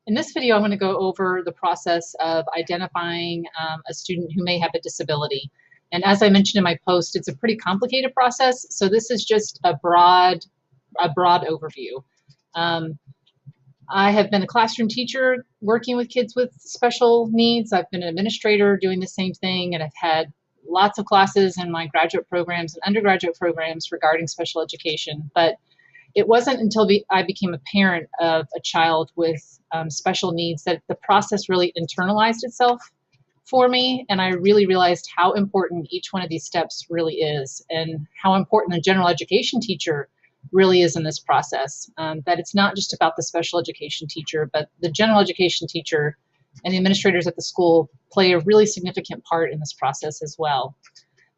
In this video, I'm going to go over the process of identifying a student who may have a disability. And as I mentioned in my post, it's a pretty complicated process, so this is just a broad overview. I have been a classroom teacher working with kids with special needs. I've been an administrator doing the same thing, and I've had lots of classes in my graduate programs and undergraduate programs regarding special education. But it wasn't until I became a parent of a child with special needs that the process really internalized itself for me, and I really realized how important each one of these steps really is, and how important a general education teacher really is in this process. That it's not just about the special education teacher, but the general education teacher and the administrators at the school play a really significant part in this process as well.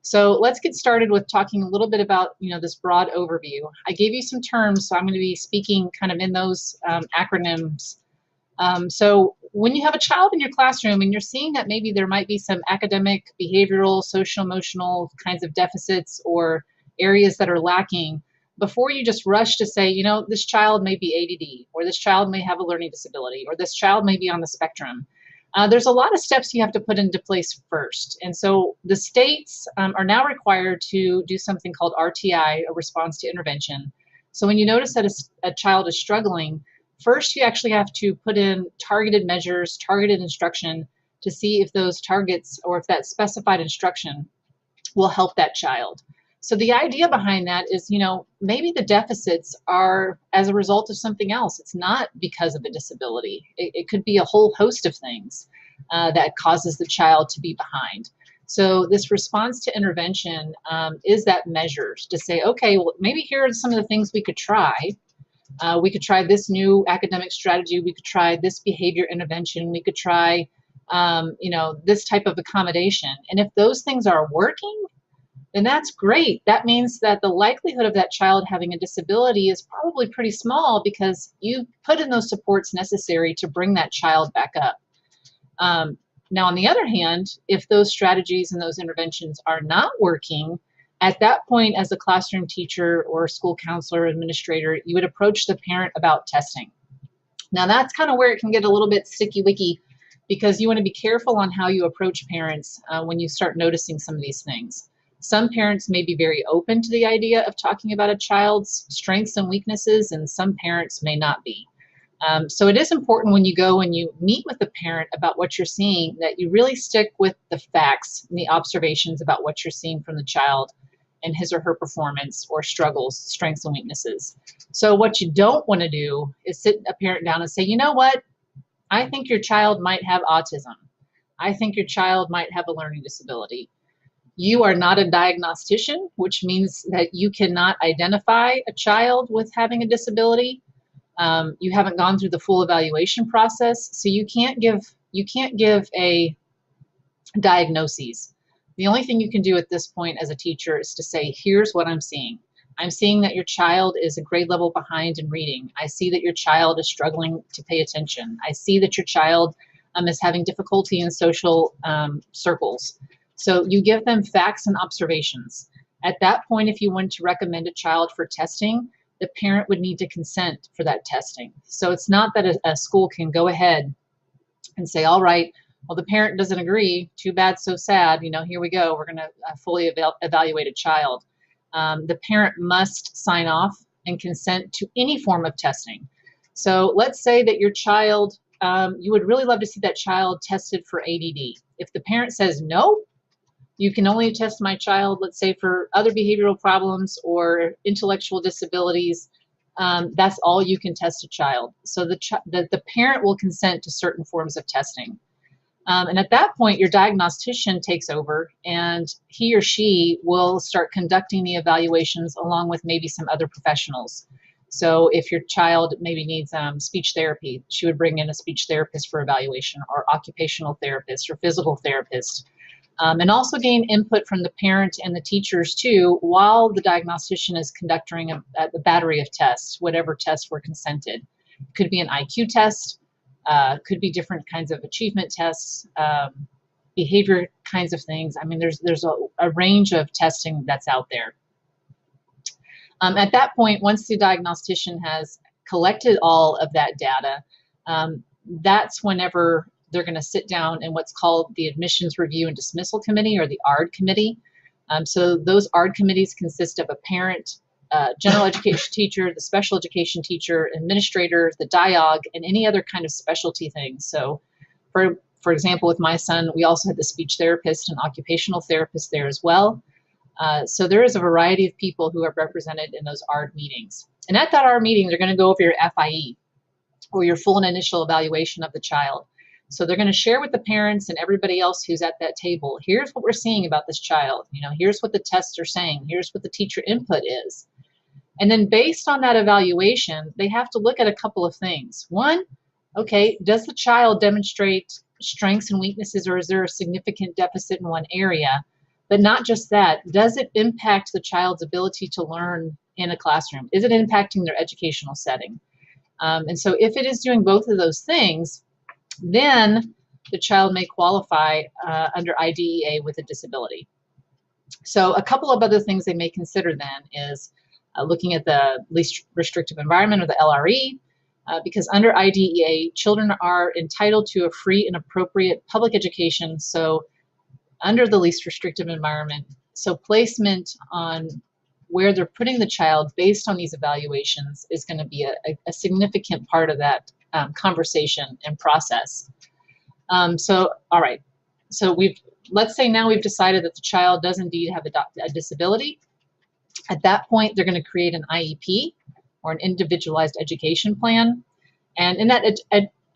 So let's get started with talking a little bit about, this broad overview. I gave you some terms, so I'm going to be speaking kind of in those acronyms. So when you have a child in your classroom and you're seeing that maybe there might be some academic, behavioral, social, emotional kinds of deficits or areas that are lacking, before you just rush to say, this child may be ADD, or this child may have a learning disability, or this child may be on the spectrum. There's a lot of steps you have to put into place first. And so the states are now required to do something called RTI, a response to intervention. So when you notice that a child is struggling, first you actually have to put in targeted measures, targeted instruction to see if those targets or if that specified instruction will help that child. So the idea behind that is, maybe the deficits are as a result of something else. It's not because of a disability. It could be a whole host of things that causes the child to be behind. So this response to intervention is that measure to say, okay, well, maybe here are some of the things we could try. We could try this new academic strategy. We could try this behavior intervention. We could try, this type of accommodation. And if those things are working, then that's great. That means that the likelihood of that child having a disability is probably pretty small because you put in those supports necessary to bring that child back up. Now, on the other hand, if those strategies and those interventions are not working, at that point, as a classroom teacher or school counselor or administrator, you would approach the parent about testing. Now, that's kind of where it can get a little bit sticky-wicky, because you want to be careful on how you approach parents when you start noticing some of these things. Some parents may be very open to the idea of talking about a child's strengths and weaknesses, and some parents may not be. So it is important when you go and you meet with the parent about what you're seeing that you really stick with the facts and the observations about what you're seeing from the child and his or her performance or struggles, strengths and weaknesses. So what you don't want to do is sit a parent down and say, you know what, I think your child might have autism. I think your child might have a learning disability. You are not a diagnostician, which means that you cannot identify a child with having a disability. You haven't gone through the full evaluation process, so you can't give a diagnosis. The only thing you can do at this point as a teacher is to say, here's what I'm seeing. I'm seeing that your child is a grade level behind in reading. I see that your child is struggling to pay attention. I see that your child is having difficulty in social circles. So you give them facts and observations. At that point, if you want to recommend a child for testing, the parent would need to consent for that testing. So it's not that a school can go ahead and say, all right, well, the parent doesn't agree. Too bad, so sad. Here we go. We're going to fully evaluate a child. The parent must sign off and consent to any form of testing. So let's say that your child, you would really love to see that child tested for ADD. If the parent says no, you can only test my child, let's say, for other behavioral problems or intellectual disabilities. That's all you can test a child. So the parent will consent to certain forms of testing. And at that point, your diagnostician takes over, and he or she will start conducting the evaluations along with maybe some other professionals. So if your child maybe needs speech therapy, she would bring in a speech therapist for evaluation, or occupational therapist, or physical therapist. And also gain input from the parent and the teachers too, while the diagnostician is conducting a battery of tests, whatever tests were consented. It could be an IQ test, could be different kinds of achievement tests, behavior kinds of things. I mean, there's a range of testing that's out there. At that point, once the diagnostician has collected all of that data, that's whenever they're going to sit down in what's called the Admissions Review and Dismissal Committee, or the ARD committee. So those ARD committees consist of a parent, general education teacher, the special education teacher, administrator, the diog, and any other kind of specialty things. So for example, with my son, we also had the speech therapist and occupational therapist there as well. So there is a variety of people who are represented in those ARD meetings. And at that ARD meeting, they're going to go over your FIE, or your full and initial evaluation of the child. So they're going to share with the parents and everybody else who's at that table, here's what we're seeing about this child. Here's what the tests are saying. Here's what the teacher input is. And then based on that evaluation, they have to look at a couple of things. One, okay, does the child demonstrate strengths and weaknesses, or is there a significant deficit in one area? But not just that, does it impact the child's ability to learn in a classroom? Is it impacting their educational setting? And so if it is doing both of those things, then the child may qualify under IDEA with a disability. So a couple of other things they may consider then is looking at the least restrictive environment, or the LRE, because under IDEA, children are entitled to a free and appropriate public education. So under the least restrictive environment, so placement on where they're putting the child based on these evaluations is going to be a significant part of that conversation and process. So, all right. So let's say now we've decided that the child does indeed have a disability. At that point, they're going to create an IEP, or an individualized education plan. And in that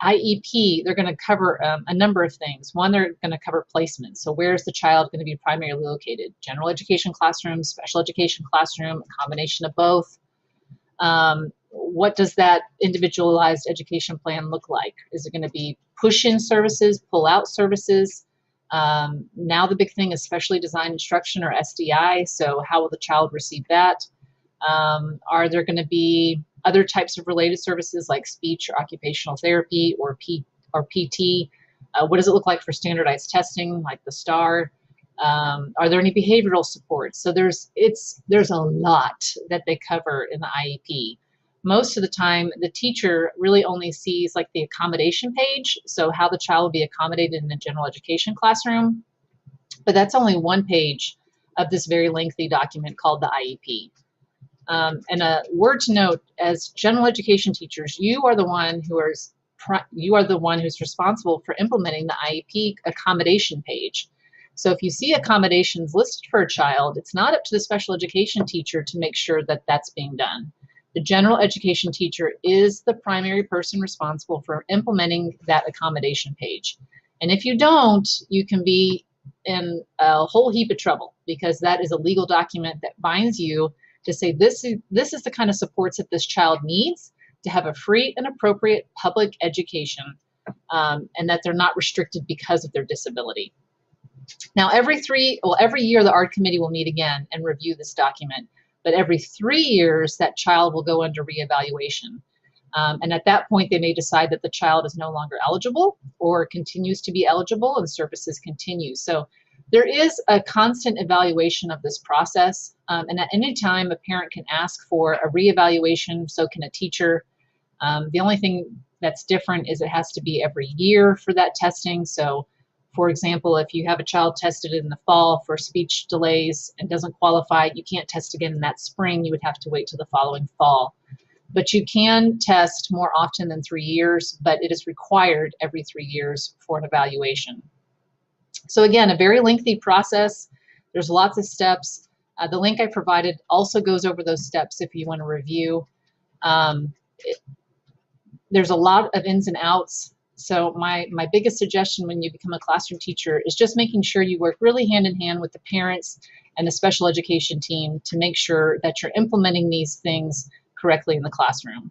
IEP, they're going to cover a number of things. One, they're going to cover placement. So where is the child going to be primarily located? General education classroom, special education classroom, a combination of both. What does that individualized education plan look like? Is it going to be push-in services, pull-out services? Now the big thing is specially designed instruction, or SDI. So how will the child receive that? Are there going to be other types of related services like speech or occupational therapy, or PT? What does it look like for standardized testing like the STAR? Are there any behavioral supports? So there's a lot that they cover in the IEP. Most of the time, the teacher really only sees like the accommodation page, so how the child will be accommodated in the general education classroom. But that's only one page of this very lengthy document called the IEP. And a word to note: as general education teachers, you are the one who's responsible for implementing the IEP accommodation page. So if you see accommodations listed for a child, it's not up to the special education teacher to make sure that that's being done. The general education teacher is the primary person responsible for implementing that accommodation page. And if you don't, you can be in a whole heap of trouble, because that is a legal document that binds you to say this is the kind of supports that this child needs to have a free and appropriate public education, and that they're not restricted because of their disability. Now, every year the ARD committee will meet again and review this document, but every 3 years that child will go under reevaluation. And at that point, they may decide that the child is no longer eligible, or continues to be eligible and services continue. So there is a constant evaluation of this process. And at any time, a parent can ask for a reevaluation, so can a teacher. The only thing that's different is it has to be every year for that testing. So for example, if you have a child tested in the fall for speech delays and doesn't qualify, you can't test again in that spring. You would have to wait till the following fall. But you can test more often than 3 years, but it is required every 3 years for an evaluation. So again, a very lengthy process. There's lots of steps. The link I provided also goes over those steps if you want to review. There's a lot of ins and outs. So my biggest suggestion when you become a classroom teacher is just making sure you work really hand in hand with the parents and the special education team to make sure that you're implementing these things correctly in the classroom.